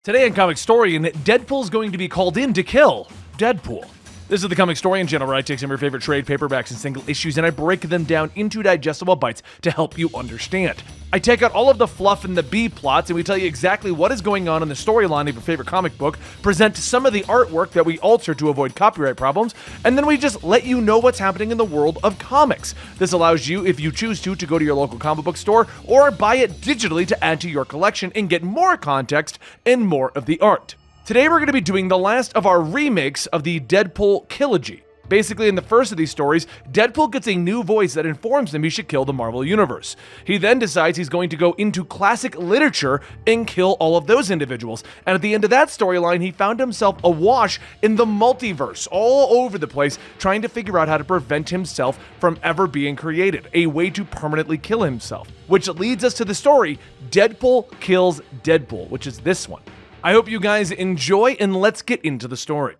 Today on Comicstorian, Deadpool's going to be called in to kill Deadpool. This is the Comicstorian channel where I take some of your favorite trade paperbacks and single issues and I break them down into digestible bites to help you understand. I take out all of the fluff and the B plots and we tell you exactly what is going on in the storyline of your favorite comic book, present some of the artwork that we alter to avoid copyright problems, and then we just let you know what's happening in the world of comics. This allows you, if you choose to go to your local comic book store or buy it digitally to add to your collection and get more context and more of the art. Today we're going to be doing the last of our remakes of the Deadpool trilogy. Basically, in the first of these stories, Deadpool gets a new voice that informs him he should kill the Marvel Universe. He then decides he's going to go into classic literature and kill all of those individuals. And at the end of that storyline, he found himself awash in the multiverse, all over the place, trying to figure out how to prevent himself from ever being created, a way to permanently kill himself. Which leads us to the story, Deadpool Kills Deadpool, which is this one. I hope you guys enjoy, and let's get into the story.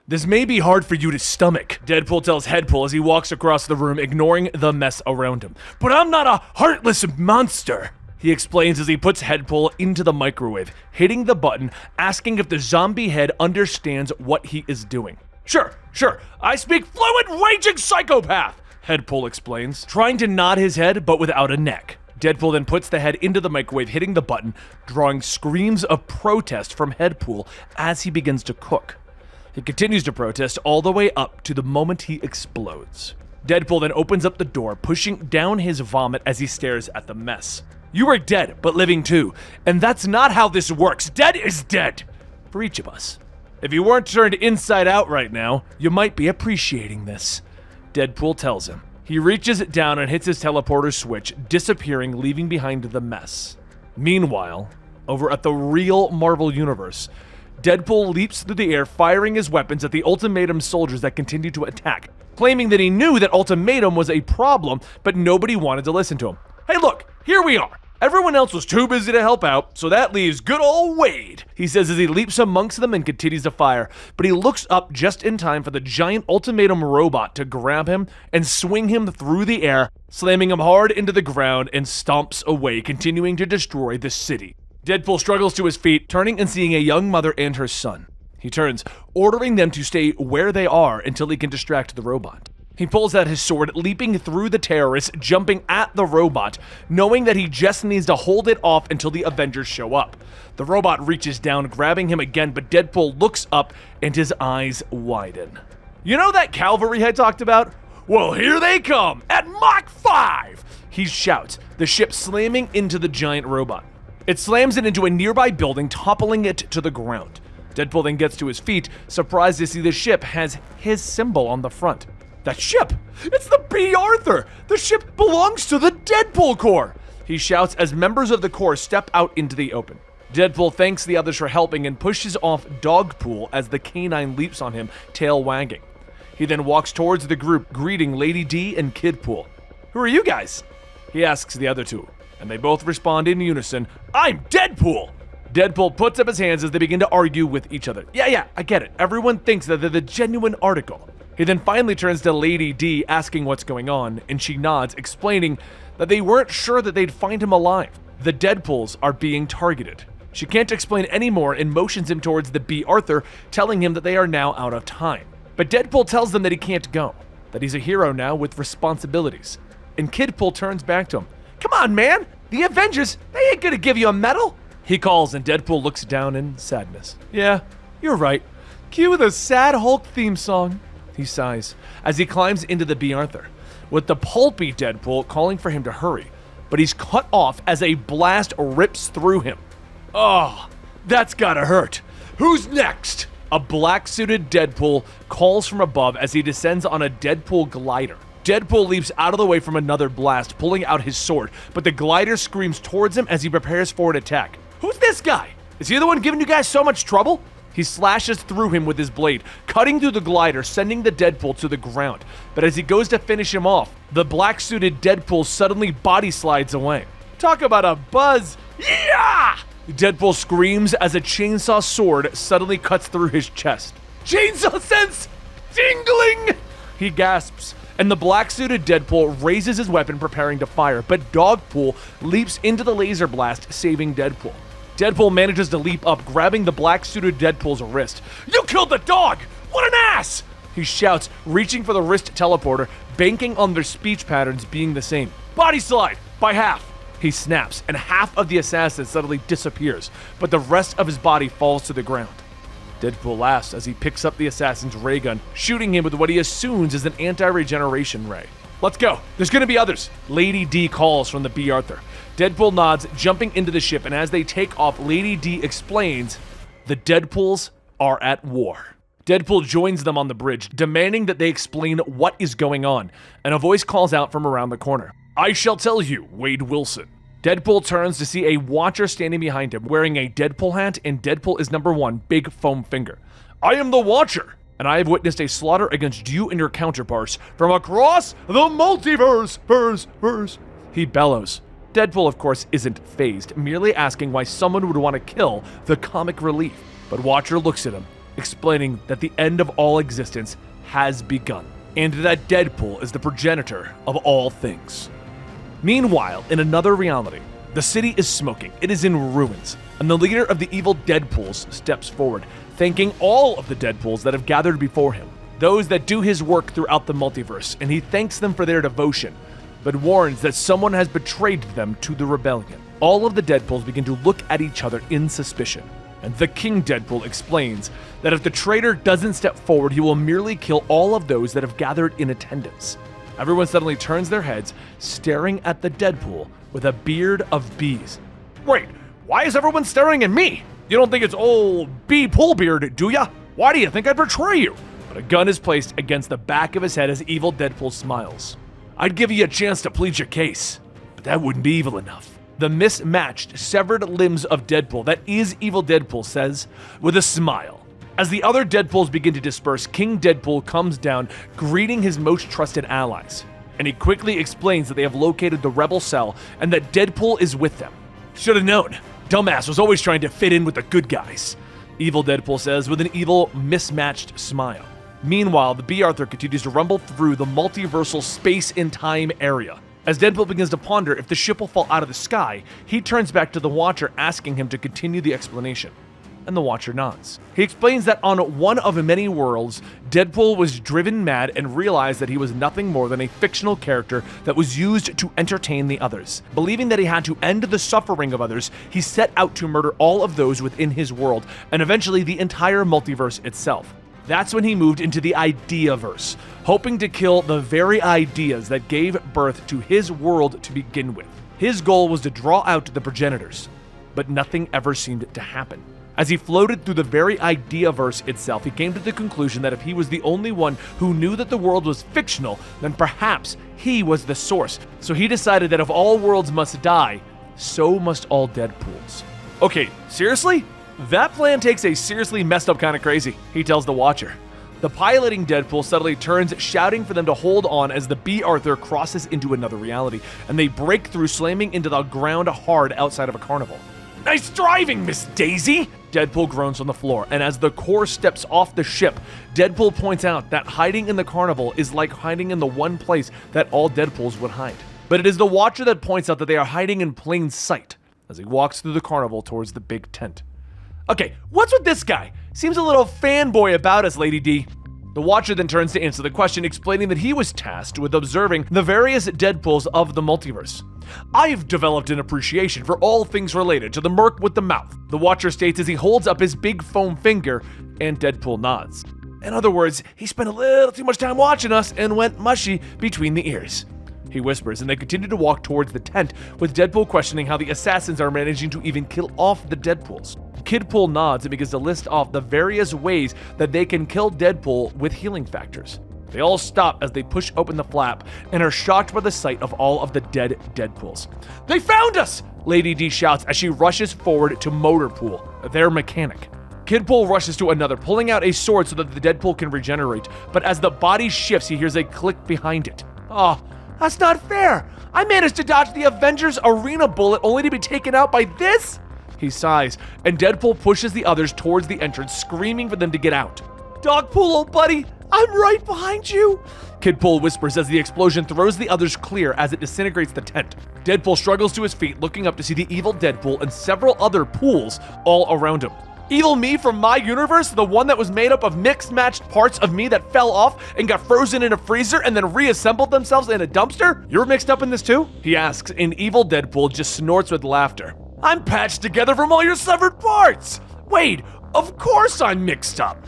This may be hard for you to stomach, Deadpool tells Headpool as he walks across the room, ignoring the mess around him. But I'm not a heartless monster, he explains as he puts Headpool into the microwave, hitting the button, asking if the zombie head understands what he is doing. Sure, I speak fluent raging psychopath, Headpool explains, trying to nod his head but without a neck. Deadpool then puts the head into the microwave, hitting the button, drawing screams of protest from Headpool as he begins to cook. He continues to protest all the way up to the moment he explodes. Deadpool then opens up the door, pushing down his vomit as he stares at the mess. You are dead, but living too, and that's not how this works. Dead is dead, for each of us. If you weren't turned inside out right now, you might be appreciating this, Deadpool tells him. He reaches down and hits his teleporter switch, disappearing, leaving behind the mess. Meanwhile, over at the real Marvel Universe, Deadpool leaps through the air, firing his weapons at the Ultimatum soldiers that continue to attack, claiming that he knew that Ultimatum was a problem, but nobody wanted to listen to him. Hey look, here we are. Everyone else was too busy to help out, so that leaves good old Wade, he says as he leaps amongst them and continues to fire. But he looks up just in time for the giant Ultimatum robot to grab him and swing him through the air, slamming him hard into the ground and stomps away, continuing to destroy the city. Deadpool struggles to his feet, turning and seeing a young mother and her son. He turns, ordering them to stay where they are until he can distract the robot. He pulls out his sword, leaping through the terrorists, jumping at the robot, knowing that he just needs to hold it off until the Avengers show up. The robot reaches down, grabbing him again, but Deadpool looks up and his eyes widen. You know that cavalry I talked about? Well, here they come, at Mach 5! He shouts, the ship slamming into the giant robot. It slams it into a nearby building, toppling it to the ground. Deadpool then gets to his feet, surprised to see the ship has his symbol on the front. That ship! It's the B. Arthur! The ship belongs to the Deadpool Corps! He shouts as members of the Corps step out into the open. Deadpool thanks the others for helping and pushes off Dogpool as the canine leaps on him, tail wagging. He then walks towards the group, greeting Lady D and Kidpool. Who are you guys? He asks the other two, and they both respond in unison, I'm Deadpool! Deadpool puts up his hands as they begin to argue with each other. Yeah, I get it. Everyone thinks that they're the genuine article. He then finally turns to Lady D, asking what's going on, and she nods, explaining that they weren't sure that they'd find him alive. The Deadpools are being targeted. She can't explain any more and motions him towards the B. Arthur, telling him that they are now out of time. But Deadpool tells them that he can't go, that he's a hero now with responsibilities. And Kidpool turns back to him. Come on, man! The Avengers, they ain't gonna give you a medal! He calls, and Deadpool looks down in sadness. Yeah, you're right. Cue the sad Hulk theme song. He sighs as he climbs into the B. Arthur, with the pulpy Deadpool calling for him to hurry, but he's cut off as a blast rips through him. Oh, that's gotta hurt. Who's next? A black-suited Deadpool calls from above as he descends on a Deadpool glider. Deadpool leaps out of the way from another blast, pulling out his sword, but the glider screams towards him as he prepares for an attack. Who's this guy? Is he the one giving you guys so much trouble? He slashes through him with his blade, cutting through the glider, sending the Deadpool to the ground. But as he goes to finish him off, the black-suited Deadpool suddenly body slides away. Talk about a buzz! Yeah! Deadpool screams as a chainsaw sword suddenly cuts through his chest. Chainsaw sense! Tingling! He gasps, and the black-suited Deadpool raises his weapon preparing to fire, but Dogpool leaps into the laser blast, saving Deadpool. Deadpool manages to leap up, grabbing the black-suited Deadpool's wrist. "You killed the dog! What an ass!" he shouts, reaching for the wrist teleporter, banking on their speech patterns being the same. "Body slide! By half!" He snaps, and half of the assassin suddenly disappears, but the rest of his body falls to the ground. Deadpool laughs as he picks up the assassin's ray gun, shooting him with what he assumes is an anti-regeneration ray. "Let's go. There's gonna be others," Lady D calls from the B. Arthur. Deadpool nods, jumping into the ship, and as they take off, Lady D explains, "The Deadpools are at war." Deadpool joins them on the bridge, demanding that they explain what is going on, and a voice calls out from around the corner. "I shall tell you, Wade Wilson." Deadpool turns to see a Watcher standing behind him, wearing a Deadpool hat, and Deadpool is number 1, big foam finger. "I am the Watcher, and I have witnessed a slaughter against you and your counterparts from across the multiverse, verse. He bellows. Deadpool, of course, isn't fazed, merely asking why someone would want to kill the comic relief. But Watcher looks at him, explaining that the end of all existence has begun, and that Deadpool is the progenitor of all things. Meanwhile, in another reality, the city is smoking, it is in ruins, and the leader of the evil Deadpools steps forward, thanking all of the Deadpools that have gathered before him, those that do his work throughout the multiverse, and he thanks them for their devotion, but warns that someone has betrayed them to the rebellion. All of the Deadpools begin to look at each other in suspicion, and the King Deadpool explains that if the traitor doesn't step forward, he will merely kill all of those that have gathered in attendance. Everyone suddenly turns their heads, staring at the Deadpool with a beard of bees. "Wait, why is everyone staring at me? You don't think it's old bee Poolbeard, do ya? Why do you think I'd betray you?" But a gun is placed against the back of his head as evil Deadpool smiles. "I'd give you a chance to plead your case, but that wouldn't be evil enough." The mismatched, severed limbs of Deadpool, that is evil Deadpool, says with a smile. As the other Deadpools begin to disperse, King Deadpool comes down, greeting his most trusted allies. And he quickly explains that they have located the rebel cell and that Deadpool is with them. "Should have known. Dumbass was always trying to fit in with the good guys," evil Deadpool says with an evil, mismatched smile. Meanwhile, the B. Arthur continues to rumble through the multiversal space and time area. As Deadpool begins to ponder if the ship will fall out of the sky, he turns back to the Watcher, asking him to continue the explanation. And the Watcher nods. He explains that on one of many worlds, Deadpool was driven mad and realized that he was nothing more than a fictional character that was used to entertain the others. Believing that he had to end the suffering of others, he set out to murder all of those within his world, and eventually the entire multiverse itself. That's when he moved into the Ideaverse, hoping to kill the very ideas that gave birth to his world to begin with. His goal was to draw out the progenitors, but nothing ever seemed to happen. As he floated through the very Ideaverse itself, he came to the conclusion that if he was the only one who knew that the world was fictional, then perhaps he was the source. So he decided that if all worlds must die, so must all Deadpools. "Okay, seriously? That plan takes a seriously messed up kind of crazy," he tells the Watcher. The piloting Deadpool suddenly turns, shouting for them to hold on as the B. Arthur crosses into another reality, and they break through, slamming into the ground hard outside of a carnival. "Nice driving, Miss Daisy!" Deadpool groans on the floor, and as the Corps steps off the ship, Deadpool points out that hiding in the carnival is like hiding in the one place that all Deadpools would hide. But it is the Watcher that points out that they are hiding in plain sight as he walks through the carnival towards the big tent. "Okay, what's with this guy? Seems a little fanboy about us, Lady D." The Watcher then turns to answer the question, explaining that he was tasked with observing the various Deadpools of the multiverse. "I've developed an appreciation for all things related to the merc with the mouth," the Watcher states as he holds up his big foam finger, and Deadpool nods. "In other words, he spent a little too much time watching us and went mushy between the ears," he whispers, and they continue to walk towards the tent, with Deadpool questioning how the assassins are managing to even kill off the Deadpools. Kidpool nods and begins to list off the various ways that they can kill Deadpool with healing factors. They all stop as they push open the flap and are shocked by the sight of all of the dead Deadpools. "They found us!" Lady D shouts as she rushes forward to Motorpool, their mechanic. Kidpool rushes to another, pulling out a sword so that the Deadpool can regenerate, but as the body shifts, he hears a click behind it. "Oh, that's not fair! I managed to dodge the Avengers Arena bullet only to be taken out by this?" He sighs, and Deadpool pushes the others towards the entrance, screaming for them to get out. "Dogpool, old buddy, I'm right behind you!" Kidpool whispers as the explosion throws the others clear as it disintegrates the tent. Deadpool struggles to his feet, looking up to see the evil Deadpool and several other pools all around him. Evil me from my universe, the one that was made up of mixed-matched parts of me that fell off and got frozen in a freezer and then reassembled themselves in a dumpster? You're mixed up in this too? He asks, and evil Deadpool just snorts with laughter. I'm patched together from all your severed parts! Wait, of course I'm mixed up.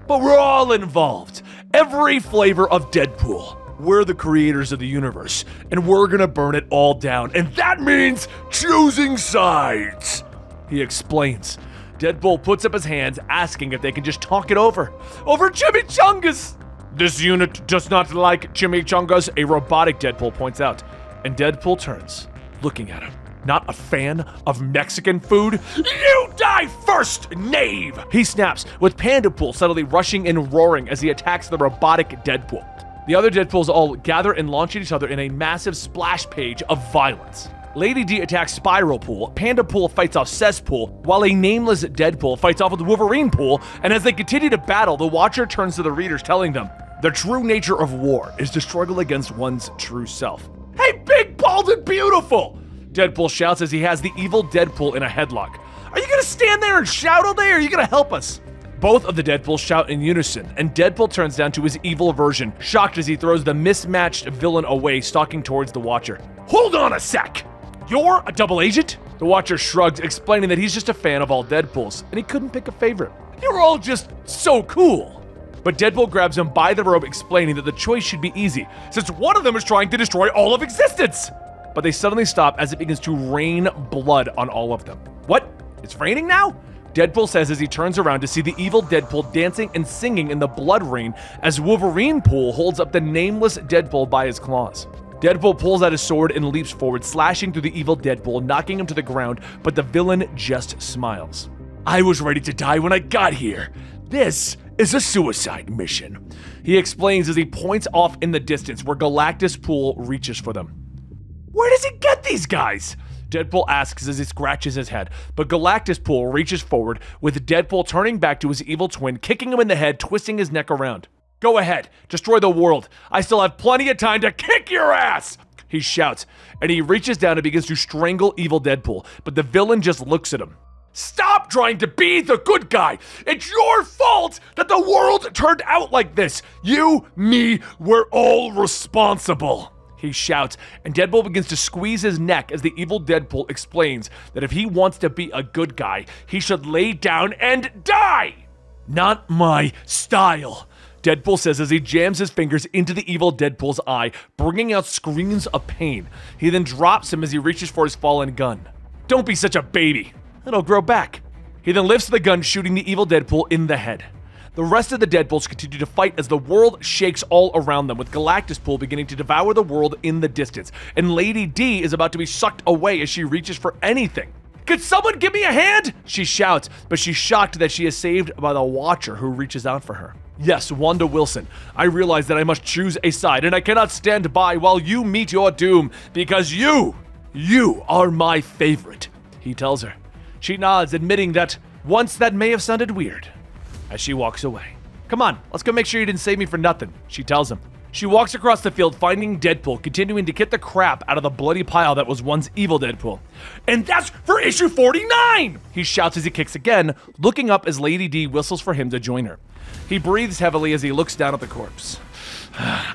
But we're all involved. Every flavor of Deadpool. We're the creators of the universe, and we're gonna burn it all down, and that means choosing sides, he explains. Deadpool puts up his hands, asking if they can just talk it over chimichangas! This unit does not like chimichangas, a robotic Deadpool points out, and Deadpool turns, looking at him. Not a fan of Mexican food? You die first, knave! He snaps, with Pandapool suddenly rushing and roaring as he attacks the robotic Deadpool. The other Deadpools all gather and launch at each other in a massive splash page of violence. Lady D attacks Spiral Pool, Panda Pool fights off Cesspool, while a nameless Deadpool fights off with Wolverine Pool, and as they continue to battle, the Watcher turns to the readers telling them, the true nature of war is to struggle against one's true self. Hey, big, bald, and beautiful! Deadpool shouts as he has the evil Deadpool in a headlock. Are you gonna stand there and shout all day, or are you gonna help us? Both of the Deadpools shout in unison, and Deadpool turns down to his evil version, shocked as he throws the mismatched villain away, stalking towards the Watcher. Hold on a sec! You're a double agent? The Watcher shrugs, explaining that he's just a fan of all Deadpools, and he couldn't pick a favorite. You're all just so cool. But Deadpool grabs him by the robe, explaining that the choice should be easy, since one of them is trying to destroy all of existence. But they suddenly stop as it begins to rain blood on all of them. What? It's raining now? Deadpool says as he turns around to see the evil Deadpool dancing and singing in the blood rain as Wolverine Pool holds up the nameless Deadpool by his claws. Deadpool pulls out his sword and leaps forward, slashing through the evil Deadpool, knocking him to the ground, but the villain just smiles. I was ready to die when I got here. This is a suicide mission, he explains as he points off in the distance where Galactus Pool reaches for them. Where does he get these guys? Deadpool asks as he scratches his head, but Galactus Pool reaches forward, with Deadpool turning back to his evil twin, kicking him in the head, twisting his neck around. Go ahead, destroy the world. I still have plenty of time to kick your ass! He shouts, and he reaches down and begins to strangle evil Deadpool, but the villain just looks at him. Stop trying to be the good guy! It's your fault that the world turned out like this! You, me, we're all responsible! He shouts, and Deadpool begins to squeeze his neck as the evil Deadpool explains that if he wants to be a good guy, he should lay down and die! Not my style, Deadpool says as he jams his fingers into the evil Deadpool's eye, bringing out screams of pain. He then drops him as he reaches for his fallen gun. Don't be such a baby. It'll grow back. He then lifts the gun, shooting the evil Deadpool in the head. The rest of the Deadpools continue to fight as the world shakes all around them, with Galactus Pool beginning to devour the world in the distance, and Lady D is about to be sucked away as she reaches for anything. Could someone give me a hand? She shouts, but she's shocked that she is saved by the Watcher who reaches out for her. Yes, Wanda Wilson, I realize that I must choose a side, and I cannot stand by while you meet your doom, because you are my favorite, he tells her. She nods, admitting that once that may have sounded weird, as she walks away. Come on, let's go make sure you didn't save me for nothing, she tells him. She walks across the field, finding Deadpool, continuing to kick the crap out of the bloody pile that was once evil Deadpool. And that's for issue 49! He shouts as he kicks again, looking up as Lady D whistles for him to join her. He breathes heavily as he looks down at the corpse.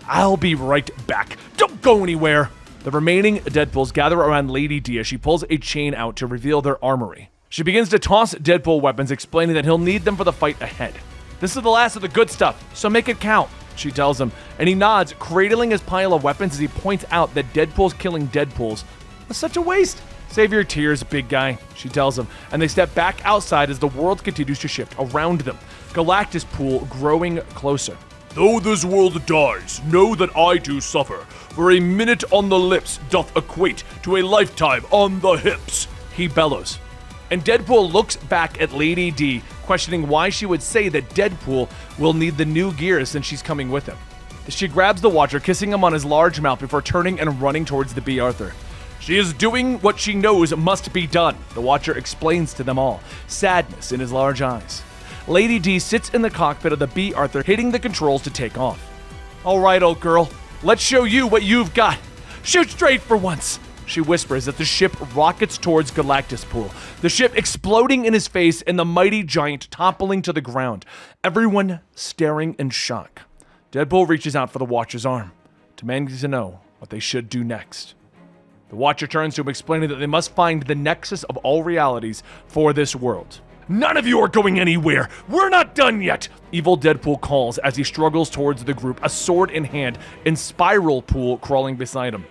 I'll be right back. Don't go anywhere! The remaining Deadpools gather around Lady D as she pulls a chain out to reveal their armory. She begins to toss Deadpool weapons, explaining that he'll need them for the fight ahead. This is the last of the good stuff, so make it count, she tells him, and he nods, cradling his pile of weapons as he points out that Deadpool's killing Deadpools was such a waste. Save your tears, big guy, she tells him, and they step back outside as the world continues to shift around them, Galactus Pool growing closer. Though this world dies, know that I do suffer, for a minute on the lips doth equate to a lifetime on the hips, he bellows. And Deadpool looks back at Lady D, questioning why she would say that Deadpool will need the new gear since she's coming with him. She grabs the Watcher, kissing him on his large mouth before turning and running towards the B. Arthur. She is doing what she knows must be done, the Watcher explains to them all, sadness in his large eyes. Lady D sits in the cockpit of the B. Arthur, hitting the controls to take off. All right, old girl, let's show you what you've got. Shoot straight for once. she whispers as the ship rockets towards Galactuspool, the ship exploding in his face and the mighty giant toppling to the ground, everyone staring in shock. Deadpool reaches out for the Watcher's arm, demanding to know what they should do next. The Watcher turns to him, explaining that they must find the Nexus of all realities for this world. None of you are going anywhere! We're not done yet! Evil Deadpool calls as he struggles towards the group, a sword in hand, and Spiral Pool crawling beside him.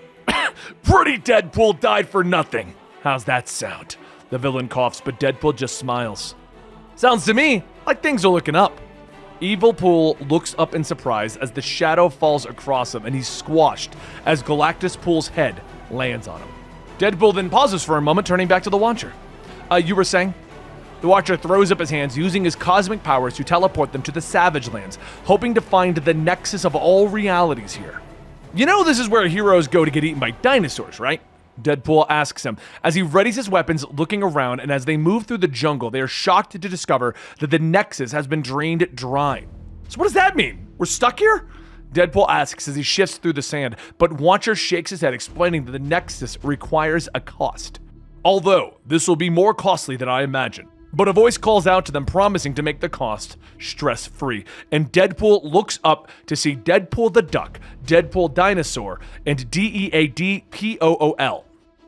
Pretty Deadpool died for nothing! How's that sound? The villain coughs, but Deadpool just smiles. Sounds to me like things are looking up. Evil Pool looks up in surprise as the shadow falls across him and he's squashed as Galactuspool's head lands on him. Deadpool then pauses for a moment, turning back to the Watcher. You were saying? The Watcher throws up his hands, using his cosmic powers to teleport them to the Savage Lands, hoping to find the Nexus of all realities here. You know this is where heroes go to get eaten by dinosaurs, right? Deadpool asks him as he readies his weapons, looking around, and as they move through the jungle, they are shocked to discover that the Nexus has been drained dry. So what does that mean? We're stuck here? Deadpool asks as he shifts through the sand, but Watcher shakes his head, explaining that the Nexus requires a cost. Although, this will be more costly than I imagine. But a voice calls out to them, promising to make the cost stress-free. And Deadpool looks up to see Deadpool the Duck, Deadpool Dinosaur, and Deadpool.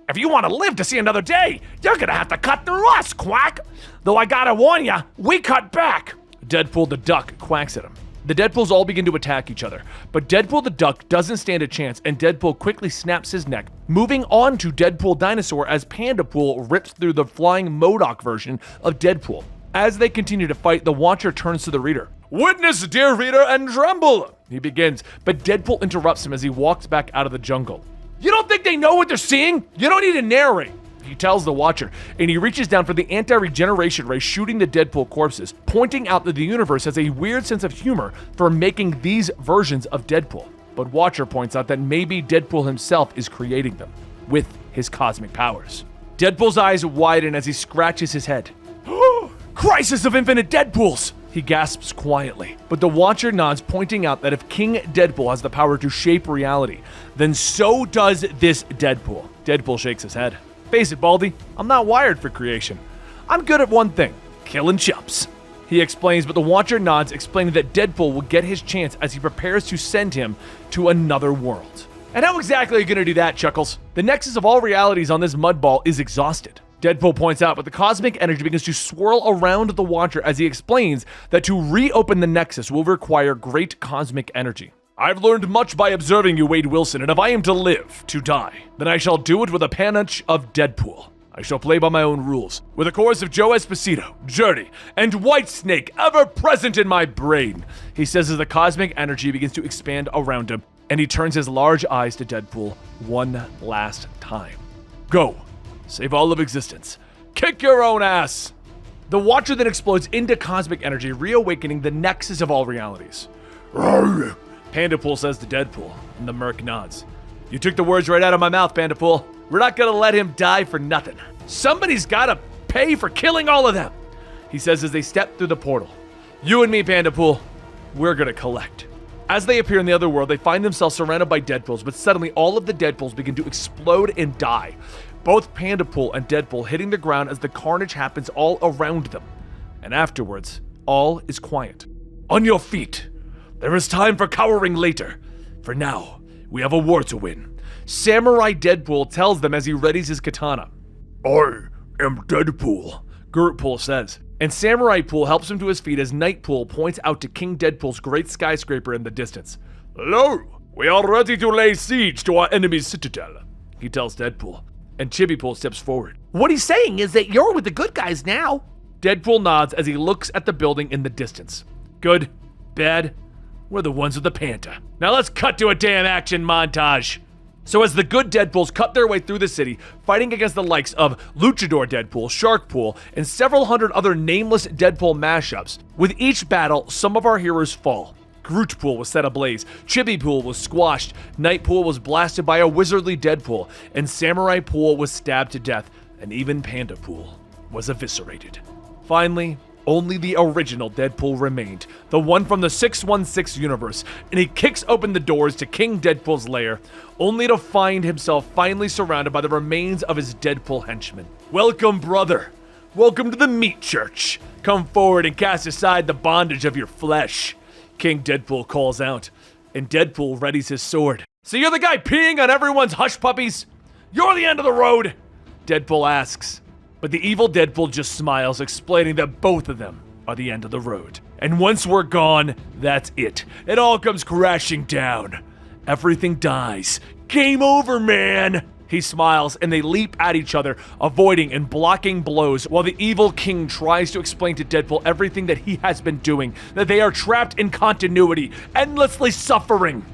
If you want to live to see another day, you're gonna have to cut through us, Quack! Though I gotta warn ya, we cut back! Deadpool the Duck quacks at him. The Deadpools all begin to attack each other, but Deadpool the Duck doesn't stand a chance, and Deadpool quickly snaps his neck, moving on to Deadpool Dinosaur as Pandapool rips through the flying MODOK version of Deadpool. As they continue to fight, the Watcher turns to the reader. Witness, dear reader, and tremble! He begins, but Deadpool interrupts him as he walks back out of the jungle. You don't think they know what they're seeing? You don't need to narrate! He tells the Watcher, and he reaches down for the anti-regeneration ray, shooting the Deadpool corpses, pointing out that the universe has a weird sense of humor for making these versions of Deadpool. But Watcher points out that maybe Deadpool himself is creating them with his cosmic powers. Deadpool's eyes widen as he scratches his head. Crisis of infinite Deadpools! He gasps quietly, but the Watcher nods, pointing out that if King Deadpool has the power to shape reality, then so does this Deadpool. Deadpool shakes his head. Face it, Baldy, I'm not wired for creation. I'm good at one thing, killing chumps. He explains, but the Watcher nods, explaining that Deadpool will get his chance as he prepares to send him to another world. And how exactly are you going to do that, Chuckles? The Nexus of all realities on this mudball is exhausted. Deadpool points out, but the cosmic energy begins to swirl around the Watcher as he explains that to reopen the Nexus will require great cosmic energy. I've learned much by observing you, Wade Wilson, and if I am to live, to die, then I shall do it with a panache of Deadpool. I shall play by my own rules, with a chorus of Joe Esposito, Journey, and Whitesnake ever present in my brain, he says as the cosmic energy begins to expand around him, and he turns his large eyes to Deadpool one last time. Go, save all of existence. Kick your own ass! The Watcher then explodes into cosmic energy, reawakening the Nexus of all realities. Rawr! Pandapool says to Deadpool, and the Merc nods. You took the words right out of my mouth, Pandapool. We're not gonna let him die for nothing. Somebody's gotta pay for killing all of them, he says as they step through the portal. You and me, Pandapool, we're gonna collect. As they appear in the other world, they find themselves surrounded by Deadpools, but suddenly all of the Deadpools begin to explode and die. Both Pandapool and Deadpool hitting the ground as the carnage happens all around them. And afterwards, all is quiet. On your feet. There is time for cowering later. For now, we have a war to win. Samurai Deadpool tells them as he readies his katana. I am Deadpool, Gurtpool says. And Samurai Pool helps him to his feet as Nightpool points out to King Deadpool's great skyscraper in the distance. Hello, we are ready to lay siege to our enemy's citadel, he tells Deadpool. And Chibipool steps forward. What he's saying is that you're with the good guys now. Deadpool nods as he looks at the building in the distance. Good, bad, we're the ones with the panda. Now let's cut to a damn action montage. So as the good Deadpools cut their way through the city, fighting against the likes of Luchador Deadpool, Sharkpool, and several hundred other nameless Deadpool mashups, with each battle, some of our heroes fall. Grootpool was set ablaze, Chibipool was squashed, Nightpool was blasted by a wizardly Deadpool, and Samurai Pool was stabbed to death, and even Pandapool was eviscerated. Finally, Only the original Deadpool remained, the one from the 616 universe, and he kicks open the doors to King Deadpool's lair, only to find himself finally surrounded by the remains of his Deadpool henchmen. "Welcome, brother. Welcome to the meat church. Come forward and cast aside the bondage of your flesh," King Deadpool calls out, and Deadpool readies his sword. "So you're the guy peeing on everyone's hush puppies? You're the end of the road?" Deadpool asks. But the evil Deadpool just smiles, explaining that both of them are the end of the road. And once we're gone, that's it. It all comes crashing down. Everything dies. Game over, man! He smiles, and they leap at each other, avoiding and blocking blows, while the evil king tries to explain to Deadpool everything that he has been doing, that they are trapped in continuity, endlessly suffering.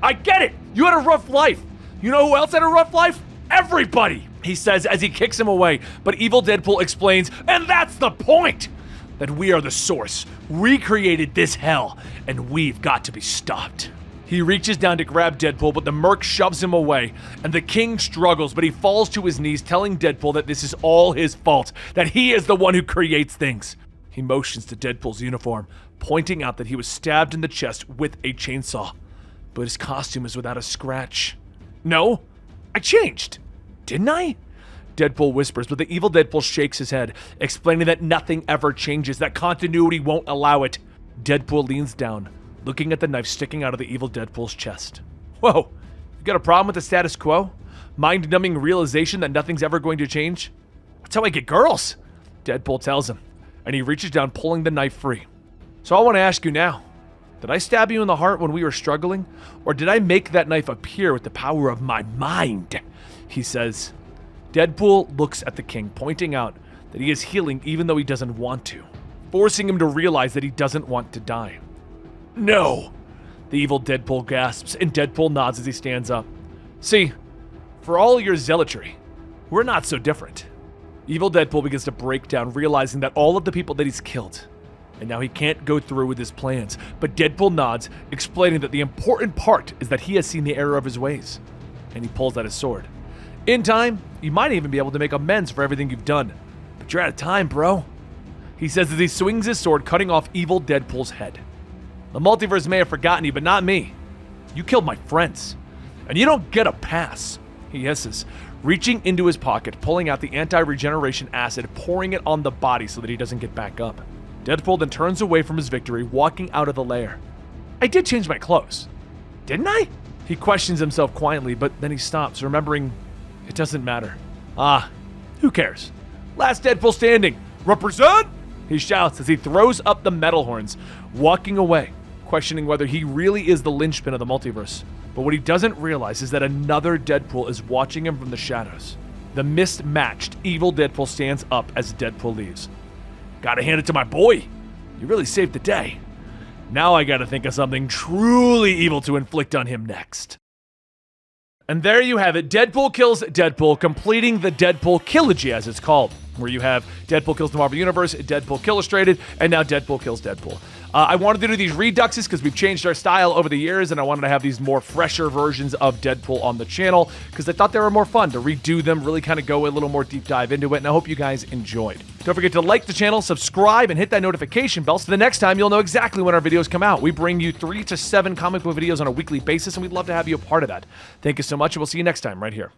"I get it! You had a rough life. You know who else had a rough life? Everybody!" he says as he kicks him away, but evil Deadpool explains, "And that's the point! That we are the source. We created this hell, and we've got to be stopped." He reaches down to grab Deadpool, but the merc shoves him away, and the king struggles, but he falls to his knees, telling Deadpool that this is all his fault, that he is the one who creates things. He motions to Deadpool's uniform, pointing out that he was stabbed in the chest with a chainsaw, but his costume is without a scratch. "No, I changed. Didn't I?" Deadpool whispers, but the evil Deadpool shakes his head, explaining that nothing ever changes, that continuity won't allow it. Deadpool leans down, looking at the knife sticking out of the evil Deadpool's chest. "Whoa, you got a problem with the status quo? Mind-numbing realization that nothing's ever going to change? That's how I get girls," Deadpool tells him, and he reaches down, pulling the knife free. "So I want to ask you now, did I stab you in the heart when we were struggling? Or did I make that knife appear with the power of my mind?" he says. Deadpool looks at the king, pointing out that he is healing even though he doesn't want to, forcing him to realize that he doesn't want to die. "No," the evil Deadpool gasps, and Deadpool nods as he stands up. "See, for all your zealotry, we're not so different." Evil Deadpool begins to break down, realizing that all of the people that he's killed, and now he can't go through with his plans. But Deadpool nods, explaining that the important part is that he has seen the error of his ways, and he pulls out his sword. "In time, you might even be able to make amends for everything you've done, but you're out of time, bro," he says as he swings his sword, cutting off evil Deadpool's head. "The multiverse may have forgotten you, but not me. You killed my friends, and you don't get a pass," he hisses, reaching into his pocket, pulling out the anti-regeneration acid, pouring it on the body so that he doesn't get back up. Deadpool then turns away from his victory, walking out of the lair. "I did change my clothes, didn't I?" He questions himself quietly, but then he stops, remembering it doesn't matter. Who cares? Last Deadpool standing. Represent! He shouts as he throws up the metal horns, walking away, questioning whether he really is the linchpin of the multiverse. But what he doesn't realize is that another Deadpool is watching him from the shadows. The mismatched evil Deadpool stands up as Deadpool leaves. "Gotta hand it to my boy. You really saved the day. Now I gotta think of something truly evil to inflict on him next." And there you have it, Deadpool kills Deadpool, completing the Deadpool Killogy, as it's called, where you have Deadpool kills the Marvel Universe, Deadpool Killustrated, and now Deadpool kills Deadpool. I wanted to do these reduxes because we've changed our style over the years, and I wanted to have these more fresher versions of Deadpool on the channel because I thought they were more fun to redo them, really kind of go a little more deep dive into it, and I hope you guys enjoyed. Don't forget to like the channel, subscribe, and hit that notification bell so the next time you'll know exactly when our videos come out. We bring you 3 to 7 comic book videos on a weekly basis, and we'd love to have you a part of that. Thank you so much, and we'll see you next time right here.